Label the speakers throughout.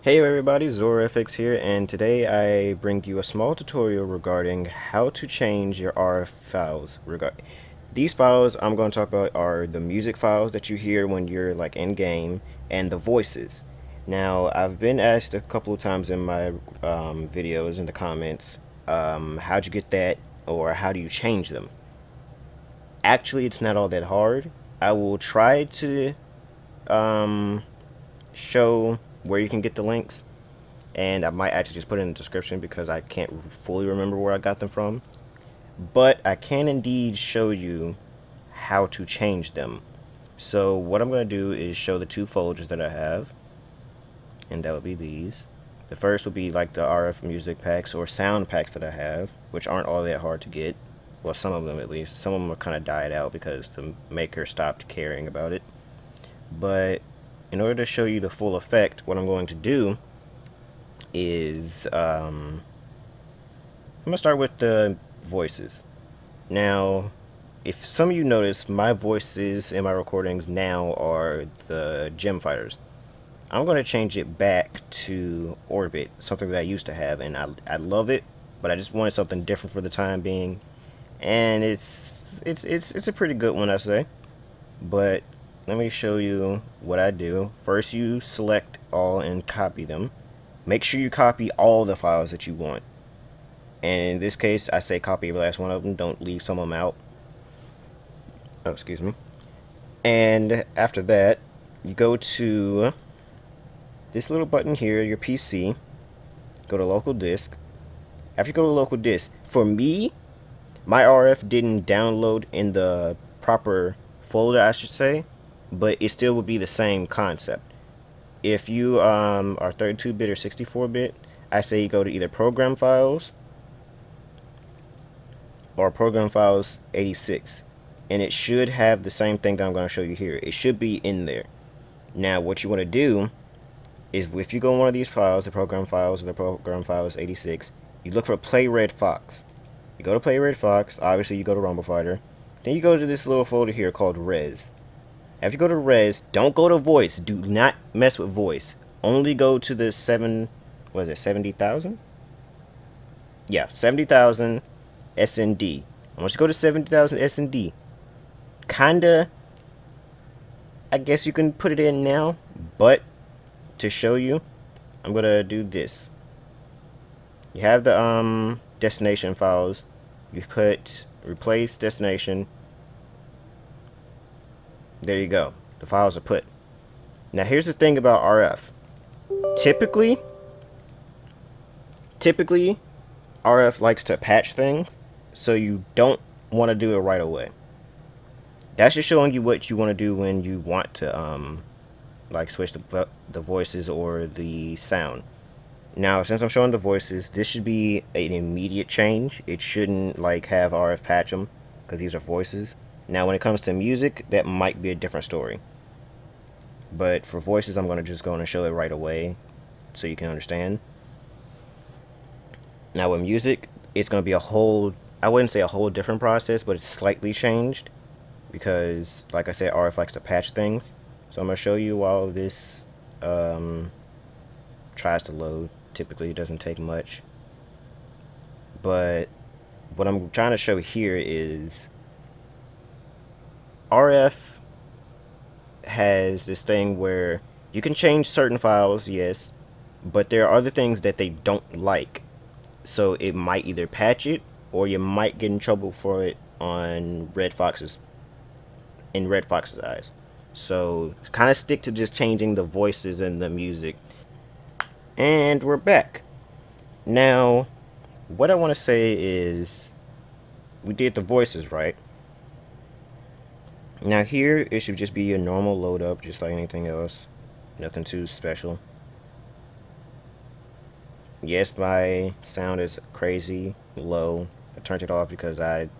Speaker 1: Hey everybody, Zorua FX here, and today I bring you a small tutorial regarding how to change your RF files. These files I'm going to talk about are the music files that you hear when you're like in game, and the voices. Now, I've been asked a couple of times in my videos in the comments, how'd you get that, or how do you change them? Actually, it's not all that hard. I will try to show where you can get the links, and I might actually just put it in the description because I can't fully remember where I got them from, but I can indeed show you how to change them. So what I'm going to do is show the two folders that I have, and that would be these. The first would be like the RF music packs or sound packs that I have, which aren't all that hard to get. Well, some of them at least. Some of them are kind of died out because the maker stopped caring about it. But in order to show you the full effect, what I'm going to do is I'm going to start with the voices. Now, if some of you notice, my voices in my recordings now are the gem fighters. I'm going to change it back to Orbit, something that I used to have, and I love it, but I just wanted something different for the time being, and it's a pretty good one, I say. But let me show you what I do. First, you select all and copy them. Make sure you copy all the files that you want. And in this case, I say copy every last one of them. Don't leave some of them out. Oh, excuse me. And after that, you go to this little button here, your PC. Go to local disk. After you go to local disk, for me, my RF didn't download in the proper folder, I should say, but it still would be the same concept. If you are 32-bit or 64-bit, I say you go to either Program Files or Program Files 86, and it should have the same thing that I'm going to show you here. It should be in there. Now, what you want to do is, if you go in one of these files, the Program Files or the Program Files 86, you look for Play Red Fox. You go to Play Red Fox, obviously you go to Rumble Fighter, then you go to this little folder here called Res. After you go to Res, don't go to Voice. Do not mess with Voice. Only go to the 70,000? Yeah, 70,000 SND. Once you go to 70,000 SND, kinda, I guess you can put it in now, but to show you, I'm gonna do this. You have the destination files. You put replace destination. There you go. The files are put. Now here's the thing about RF. Typically RF likes to patch things, so you don't want to do it right away. That's just showing you what you want to do when you want to like switch the voices or the sound. Now, since I'm showing the voices, this should be an immediate change. It shouldn't like have RF patch them, because these are voices. Now, when it comes to music, that might be a different story. But for voices, I'm going to just go and show it right away so you can understand. Now, with music, it's going to be a whole, I wouldn't say a whole different process, but it's slightly changed. Because, like I said, RF likes to patch things. So I'm going to show you while this tries to load. Typically, it doesn't take much. But what I'm trying to show here is RF has this thing where you can change certain files, yes, but there are other things that they don't like. So it might either patch it, or you might get in trouble for it in Red Fox's eyes. So kind of stick to just changing the voices and the music. And we're back. Now, what I want to say is, we did the voices, right? Now here, it should just be a normal load up, just like anything else. Nothing too special. Yes, my sound is crazy low. I turned it off because I'm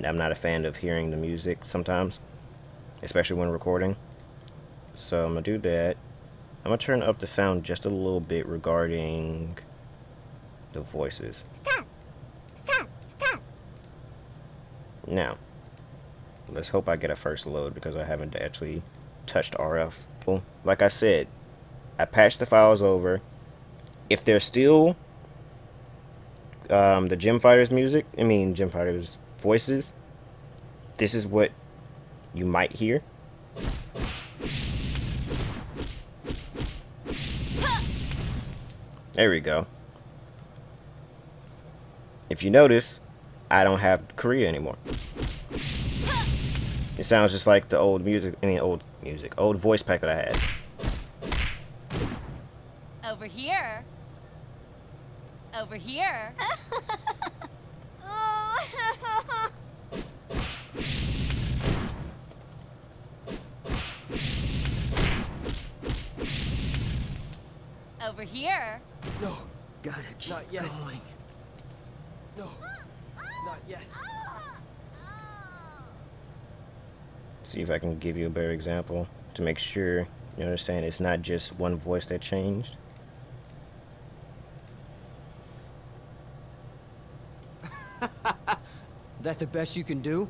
Speaker 1: not a fan of hearing the music sometimes, especially when recording. So I'm going to do that. I'm going to turn up the sound just a little bit regarding the voices. Stop. Now, let's hope I get a first load because I haven't actually touched RF. Well, like I said, I patched the files over. If there's still the Gym Fighters music, Gym Fighters voices, this is what you might hear. There we go. If you notice, I don't have Korea anymore. It sounds just like the old music, old voice pack that I had.
Speaker 2: Over here. Over here. Over here.
Speaker 3: No. Gotta keep not yet. Going. No. Not yet.
Speaker 1: See if I can give you a better example to make sure you understand it's not just one voice that changed.
Speaker 3: That's the best you can do?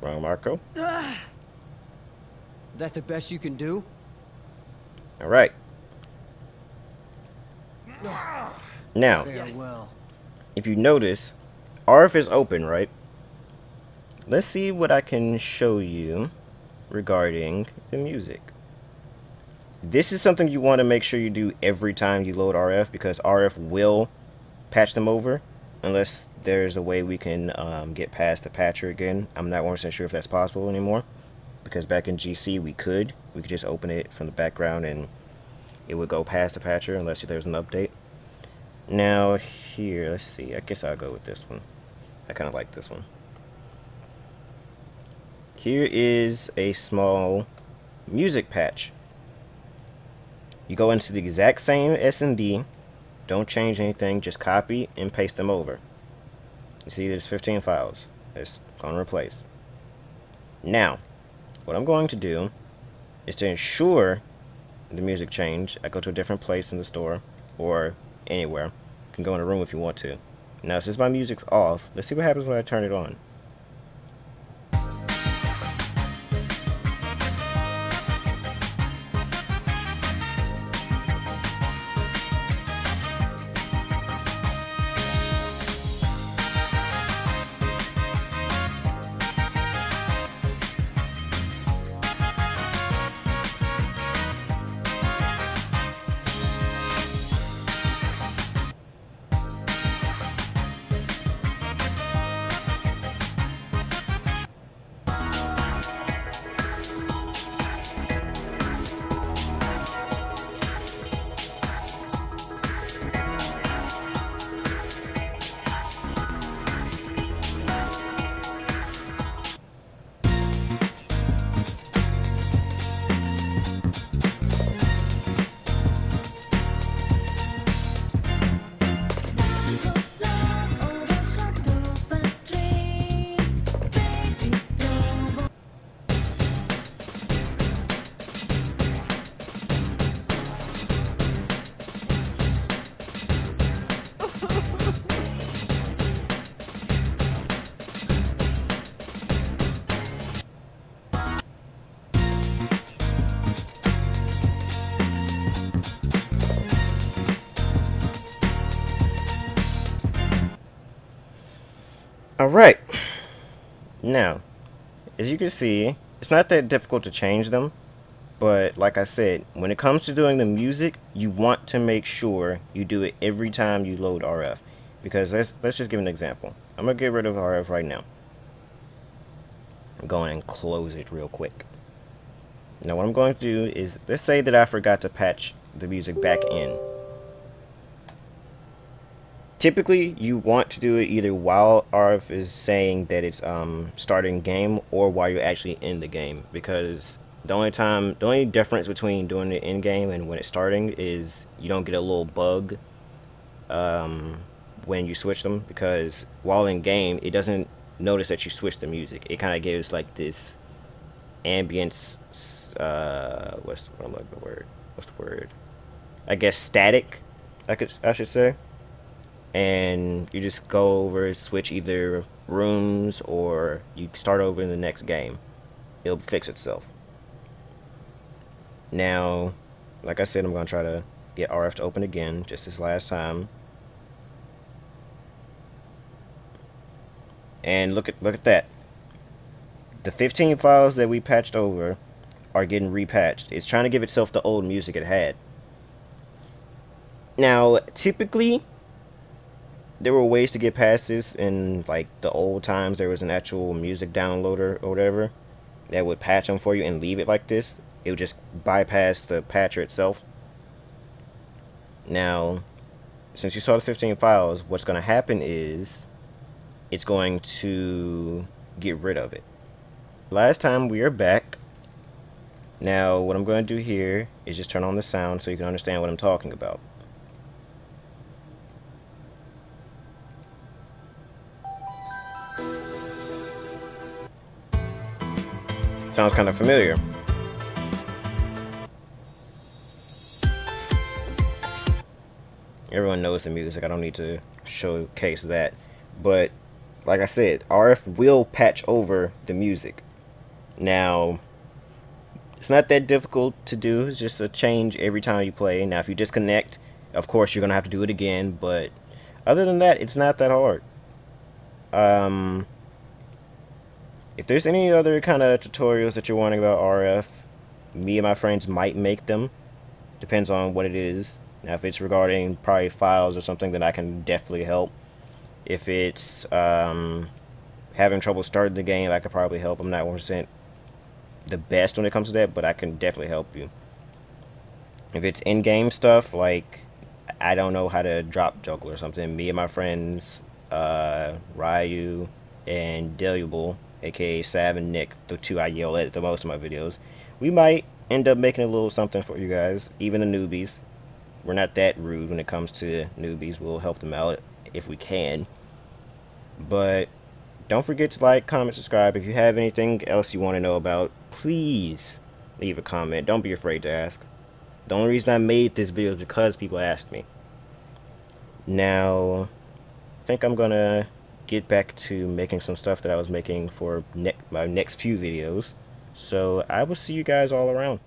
Speaker 1: Wrong Marco.
Speaker 3: That's the best you can do?
Speaker 1: Alright. Now,
Speaker 3: Farewell.
Speaker 1: if you notice, RF is open, right? Let's see what I can show you regarding the music. This is something you want to make sure you do every time you load RF, because RF will patch them over unless there's a way we can get past the patcher again. I'm not 100% sure if that's possible anymore, because back in GC we could just open it from the background and it would go past the patcher unless there's an update. Now here, let's see, I guess I'll go with this one. I kind of like this one. Here is a small music patch. You go into the exact same S&D, don't change anything, just copy and paste them over. You see there's 15 files. It's on replace. Now, what I'm going to do is to ensure the music change, I go to a different place in the store or anywhere. You can go in a room if you want to. Now, since my music's off, let's see what happens when I turn it on. Alright, now, as you can see, it's not that difficult to change them, but like I said, when it comes to doing the music, you want to make sure you do it every time you load RF, because let's just give an example. I'm going to get rid of RF right now. I'm going and close it real quick. Now what I'm going to do is, let's say that I forgot to patch the music back in. Typically, you want to do it either while RF is saying that it's starting game or while you're actually in the game, because the only difference between doing it in game and when it's starting is you don't get a little bug when you switch them, because while in game it doesn't notice that you switch the music. It kind of gives like this ambience, what's the word? I guess static, I should say. And you just go over, switch either rooms, or you start over in the next game. It'll fix itself. Now, like I said, I'm going to try to get RF to open again, just as last time. And look at that. The 15 files that we patched over are getting repatched. It's trying to give itself the old music it had. Now, typically, there were ways to get past this in like the old times. There was an actual music downloader or whatever that would patch them for you and leave it like this. It would just bypass the patcher itself. Now, since you saw the 15 files, what's going to happen is it's going to get rid of it. Last time we are back. Now, what I'm going to do here is just turn on the sound so you can understand what I'm talking about. Sounds kind of familiar. Everyone knows the music. I don't need to showcase that. But like I said, RF will patch over the music. Now, it's not that difficult to do. It's just a change every time you play. Now, if you disconnect, of course, you're going to have to do it again. But other than that, it's not that hard. If there's any other kind of tutorials that you're wanting about RF, me and my friends might make them. Depends on what it is. Now, if it's regarding probably files or something, then I can definitely help. If it's having trouble starting the game, I could probably help. I'm not 100% the best when it comes to that, but I can definitely help you. If it's in-game stuff, like I don't know how to drop juggle or something, me and my friends, Ryu and Deluble, aka Sav and Nick, the two I yell at the most in my videos, we might end up making a little something for you guys, even the newbies. We're not that rude when it comes to newbies. We'll help them out if we can. But don't forget to like, comment, subscribe. If you have anything else you want to know about, please leave a comment. Don't be afraid to ask. The only reason I made this video is because people asked me. Now, I think I'm gonna get back to making some stuff that I was making for my next few videos. So I will see you guys all around.